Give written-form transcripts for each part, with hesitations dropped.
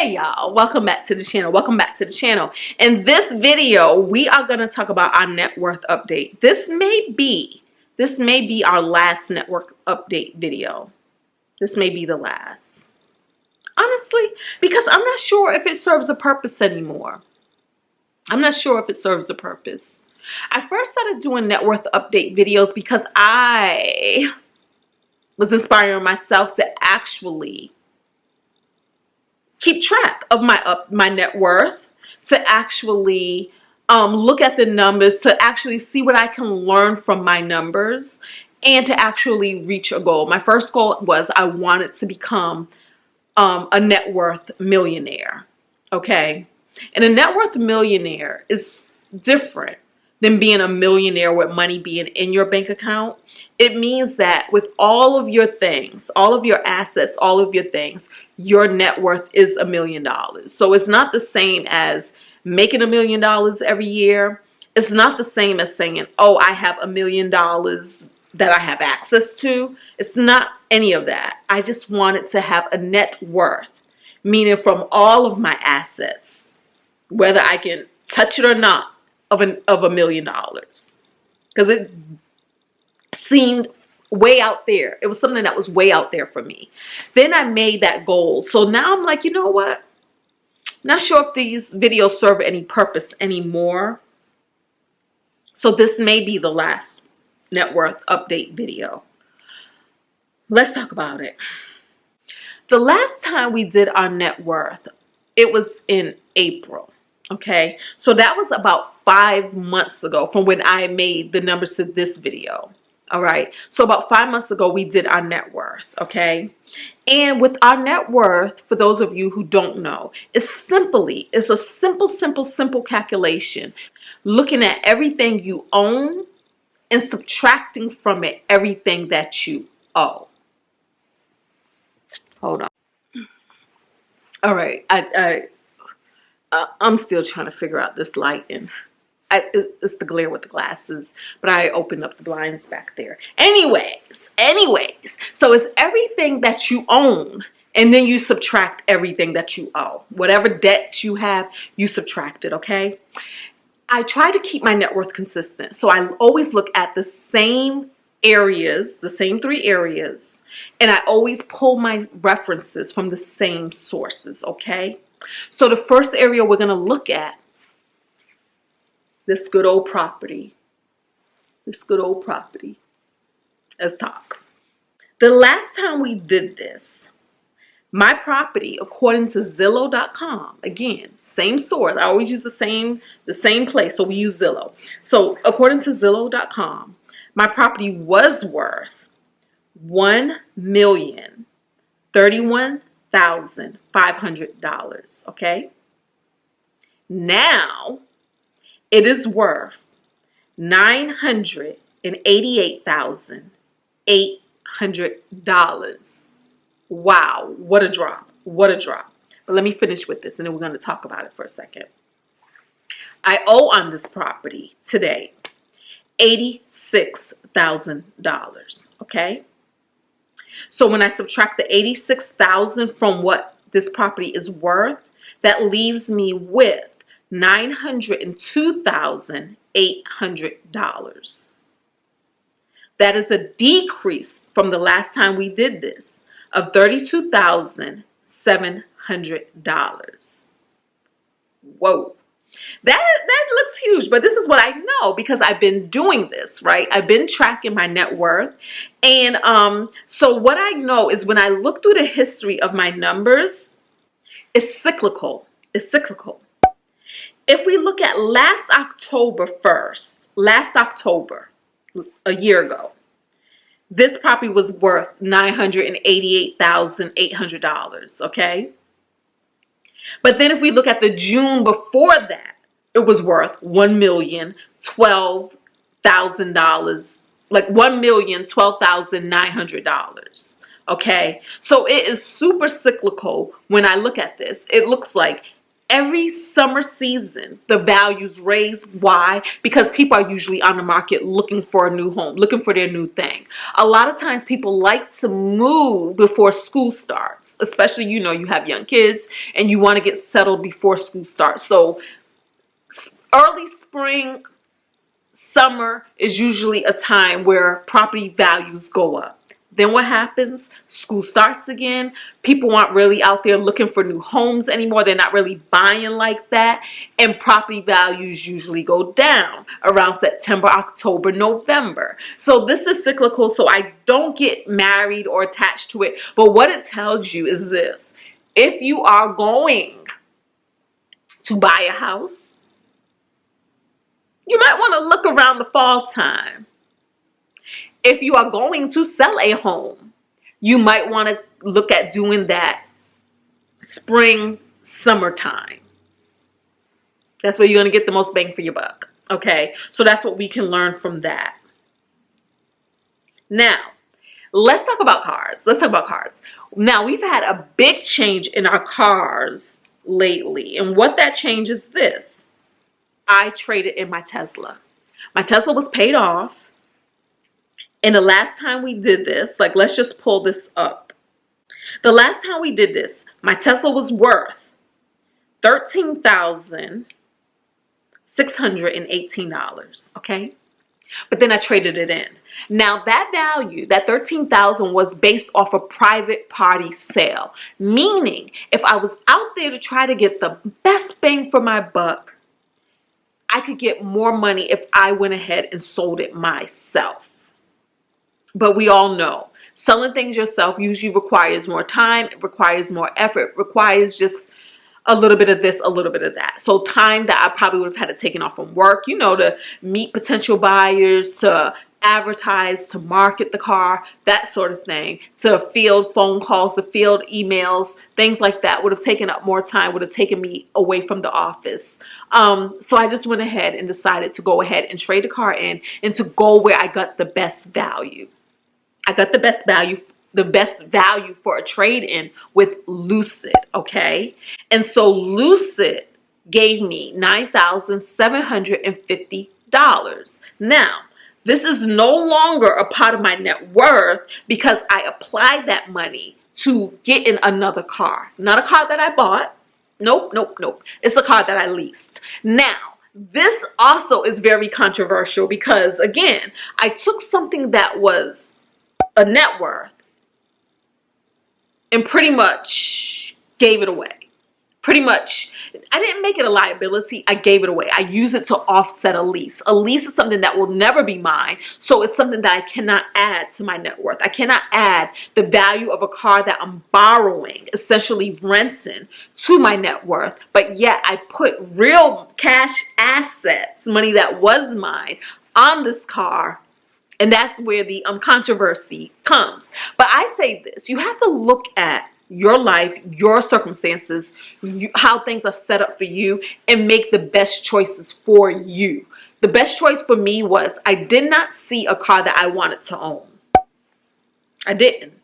Hey y'all, welcome back to the channel. In this video, we are going to talk about our net worth update. This may be our last net worth update video. This may be the last. Honestly, because I'm not sure if it serves a purpose anymore. I first started doing net worth update videos because I was inspiring myself to actually keep track of my net worth, to actually look at the numbers, to actually see what I can learn from my numbers, and to actually reach a goal. My first goal was I wanted to become a net worth millionaire, okay? And a net worth millionaire is different than being a millionaire with money being in your bank account. It means that with all of your things, all of your assets, all of your things, your net worth is $1 million. So it's not the same as making $1 million every year. It's not the same as saying, oh, I have $1 million that I have access to. It's not any of that. I just wanted to have a net worth, meaning from all of my assets, whether I can touch it or not, of $1 million, because it seemed way out there. It was something that was way out there for me. Then I made that goal. So now I'm like, you know what? Not sure if these videos serve any purpose anymore. So this may be the last net worth update video. Let's talk about it. The last time we did our net worth, it was in April. Okay, so that was about 5 months ago from when I made the numbers to this video. All right, so about 5 months ago, we did our net worth. Okay, and with our net worth, for those of you who don't know, it's a simple calculation, looking at everything you own and subtracting from it everything that you owe. Hold on. All right, I'm still trying to figure out this light, and it's the glare with the glasses, but I opened up the blinds back there. Anyways, so it's everything that you own, and then you subtract everything that you owe. Whatever debts you have, you subtract it, okay? I try to keep my net worth consistent, so I always look at the same areas, the same 3 areas, and I always pull my references from the same sources, okay? So the first area we're going to look at, this good old property. Let's talk. The last time we did this, my property, according to Zillow.com, again, same source. I always use the same place, so we use Zillow. So according to Zillow.com, my property was worth $1,031,500, okay? Now it is worth $988,800. Wow, what a drop. But let me finish with this, and then we're going to talk about it for a second. I owe on this property today $86,000, okay? So when I subtract the $86,000 from what this property is worth, that leaves me with $902,800. That is a decrease from the last time we did this of $32,700. Whoa. That looks huge, but this is what I know because I've been doing this, right? I've been tracking my net worth. And so what I know is when I look through the history of my numbers, it's cyclical. If we look at last October, a year ago, this property was worth $988,800, okay? But then if we look at the June before that, it was worth $1,012,000, like $1,012,900. Okay, so it is super cyclical when I look at this. It looks like Every summer season, the values raise. Why? Because people are usually on the market looking for a new home, looking for their new thing. A lot of times people like to move before school starts, especially, you have young kids and you want to get settled before school starts. So early spring, summer is usually a time where property values go up. Then what happens? School starts again. People aren't really out there looking for new homes anymore. They're not really buying like that. And property values usually go down around September, October, November. So this is cyclical, so I don't get married or attached to it. But what it tells you is this. If you are going to buy a house, you might want to look around the fall time. If you are going to sell a home, you might want to look at doing that spring, summertime. That's where you're going to get the most bang for your buck. Okay, so that's what we can learn from that. Now, let's talk about cars. Now, we've had a big change in our cars lately. And what that change is this. I traded in my Tesla. My Tesla was paid off. And the last time we did this, let's just pull this up. The last time we did this, my Tesla was worth $13,618, okay? But then I traded it in. Now that value, that $13,000 was based off a private party sale. Meaning, if I was out there to try to get the best bang for my buck, I could get more money if I went ahead and sold it myself. But we all know selling things yourself usually requires more time, it requires more effort, it requires just a little bit of this, a little bit of that. So time that I probably would have had to take off from work, to meet potential buyers, to advertise, to market the car, that sort of thing, to field phone calls, to field emails, things like that would have taken up more time, would have taken me away from the office. So I just went ahead and decided to go ahead and trade the car in and to go where I got the best value. I got the best value for a trade-in with Lucid, okay? And so Lucid gave me $9,750. Now, this is no longer a part of my net worth because I applied that money to get in another car. Not a car that I bought. Nope. It's a car that I leased. Now, this also is very controversial because, again, I took something that was a net worth and pretty much gave it away. Pretty much, I didn't make it a liability. I gave it away. I use it to offset a lease. A lease is something that will never be mine. So it's something that I cannot add to my net worth. I cannot add the value of a car that I'm borrowing, essentially renting, to my net worth. But yet I put real cash assets, money that was mine, on this car. And that's where the controversy comes. But I say this, you have to look at your life, your circumstances, how things are set up for you, and make the best choices for you. The best choice for me was I did not see a car that I wanted to own. I didn't.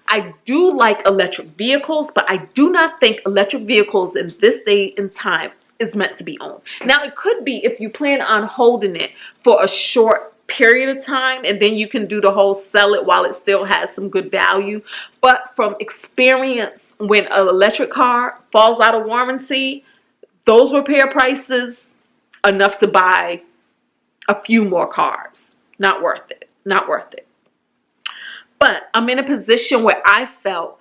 I do like electric vehicles, but I do not think electric vehicles in this day and time is meant to be owned. Now, it could be if you plan on holding it for a short period of time and then you can do the whole sell it while it still has some good value. But from experience, when an electric car falls out of warranty, those repair prices enough to buy a few more cars. Not worth it. But I'm in a position where I felt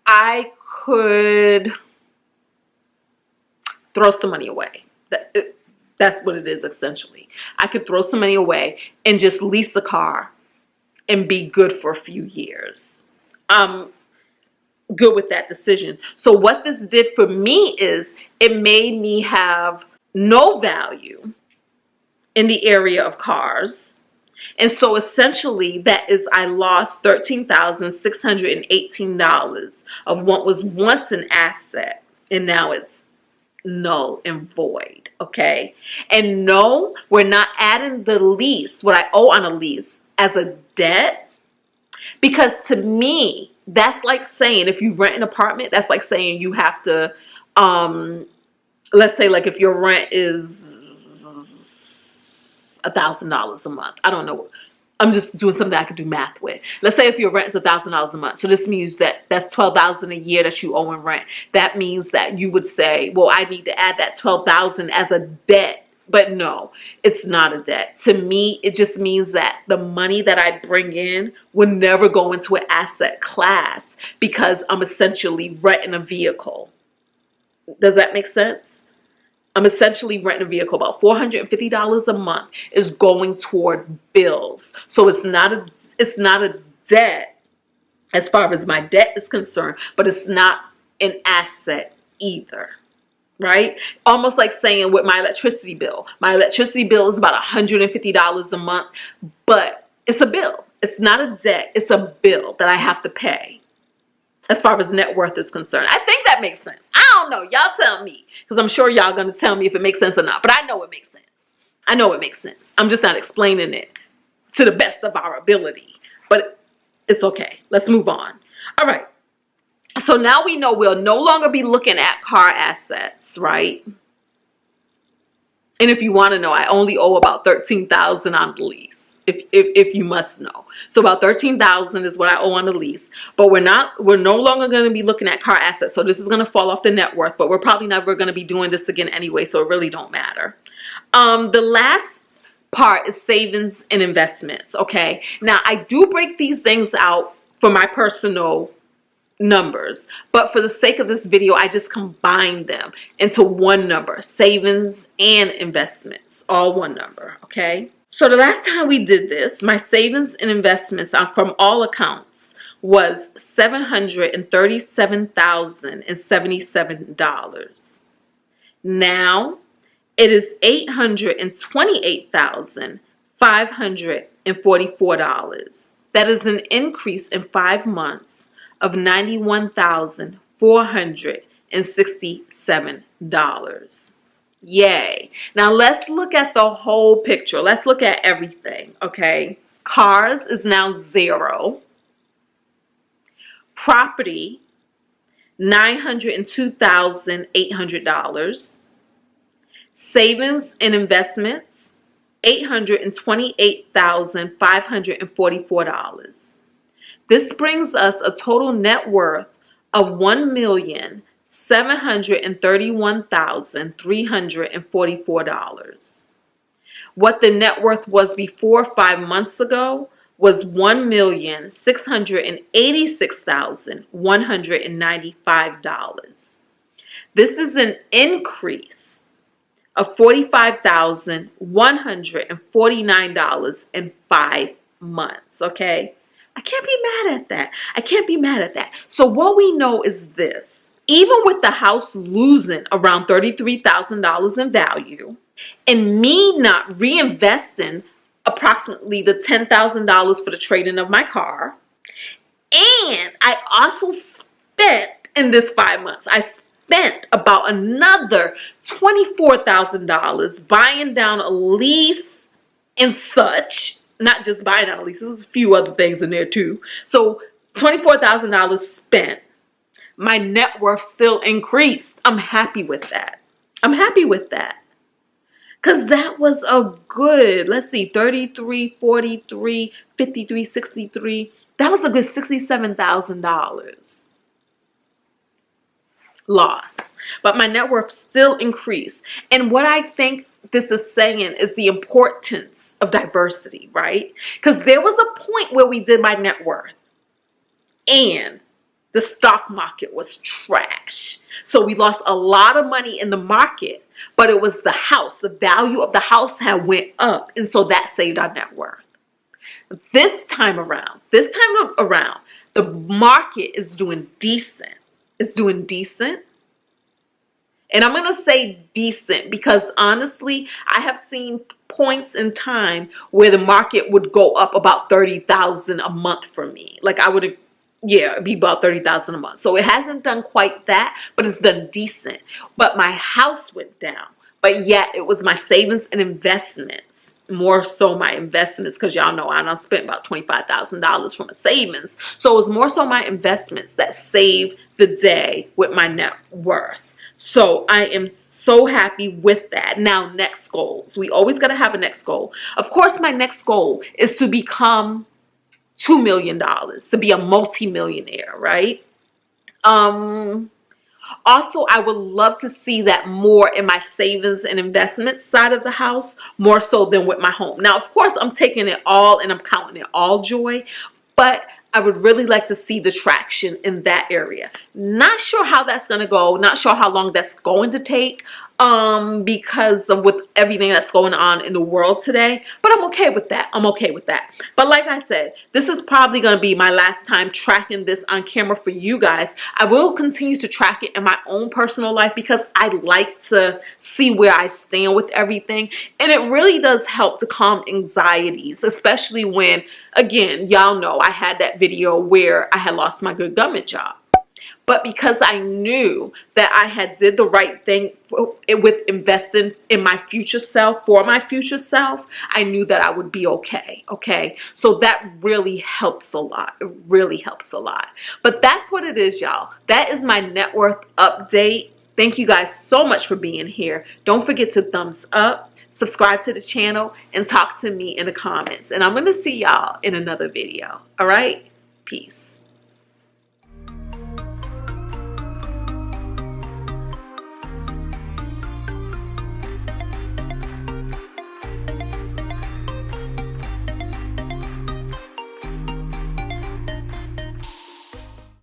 I could throw some money away. That's what it is, essentially. I could throw some money away and just lease a car and be good for a few years. I'm good with that decision. So what this did for me is it made me have no value in the area of cars. And so essentially that is I lost $13,618 of what was once an asset, and now it's null and void, okay? And no, we're not adding the lease, what I owe on a lease, as a debt, because to me, that's like saying if you rent an apartment, that's like saying you have to let's say like if your rent is $1,000 a month. I don't know. I'm just doing something I could do math with. Let's say if your rent is $1,000 a month. So this means that that's $12,000 a year that you owe in rent. That means that you would say, well, I need to add that $12,000 as a debt. But no, it's not a debt. To me, it just means that the money that I bring in will never go into an asset class because I'm essentially renting a vehicle. Does that make sense? I'm essentially renting a vehicle. About $450 a month is going toward bills. So it's not a debt as far as my debt is concerned, but it's not an asset either. Right? Almost like saying with my electricity bill. My electricity bill is about $150 a month, but it's a bill. It's not a debt. It's a bill that I have to pay as far as net worth is concerned. I think that makes sense. I don't know. Y'all tell me, because I'm sure y'all going to tell me if it makes sense or not, but I know it makes sense. I know it makes sense. I'm just not explaining it to the best of our ability, but it's okay. Let's move on. All right. So now we know we'll no longer be looking at car assets, right? And if you want to know, I only owe about $13,000 on the lease. If you must know. So about $13,000 is what I owe on the lease. But we're no longer going to be looking at car assets. So this is going to fall off the net worth, but we're probably never going to be doing this again anyway, so it really don't matter. The last part is savings and investments, okay? Now, I do break these things out for my personal numbers, but for the sake of this video, I just combine them into one number: savings and investments, all one number. Okay, so the last time we did this, my savings and investments from all accounts was $737,077. Now it is $828,544. That is an increase in 5 months of $91,467. Yay. Now let's look at the whole picture. Let's look at everything, okay? Cars is now $0. Property, $902,800. Savings and investments, $828,544. This brings us a total net worth of $1,731,344. What the net worth was before 5 months ago was $1,686,195. This is an increase of $45,149 in 5 months, okay? I can't be mad at that. I can't be mad at that. So what we know is this. Even with the house losing around $33,000 in value and me not reinvesting approximately the $10,000 for the trade-in of my car, and I also spent in this 5 months, I spent about another $24,000 buying down a lease and such. Not just buying down a lease, there's a few other things in there too. So $24,000 spent. My net worth still increased. I'm happy with that. I'm happy with that. Because that was a good, let's see, 33, 43, 53, 63. That was a good $67,000 loss. But my net worth still increased. And what I think this is saying is the importance of diversity, right? Because there was a point where we did my net worth and the stock market was trash. So we lost a lot of money in the market, but it was the house. The value of the house had went up, and so that saved our net worth. This time around, the market is doing decent. It's doing decent. And I'm going to say decent because honestly, I have seen points in time where the market would go up about $30,000 a month for me. Like I would have, yeah, it'd be about $30,000 a month. So it hasn't done quite that, but it's done decent. But my house went down. But yet it was my savings and investments, more so my investments, because y'all know I done spent about $25,000 from my savings. So it was more so my investments that saved the day with my net worth. So I am so happy with that. Now, next goals. We always got to have a next goal. Of course, my next goal is to become $2 million, to be a multimillionaire, right? Also, I would love to see that more in my savings and investment side of the house, more so than with my home. Now, of course, I'm taking it all and I'm counting it all joy, but I would really like to see the traction in that area. Not sure how that's going to go. Not sure how long that's going to take, because of with everything that's going on in the world today. But I'm okay with that. I'm okay with that. But like I said, this is probably going to be my last time tracking this on camera for you guys. I will continue to track it in my own personal life because I like to see where I stand with everything. And it really does help to calm anxieties, especially when, again, y'all know I had that video where I had lost my good government job. But because I knew that I had did the right thing with investing in my future self, for my future self, I knew that I would be okay. Okay. So that really helps a lot. It really helps a lot. But that's what it is, y'all. That is my net worth update. Thank you guys so much for being here. Don't forget to thumbs up, subscribe to the channel, and talk to me in the comments. And I'm going to see y'all in another video. All right? Peace.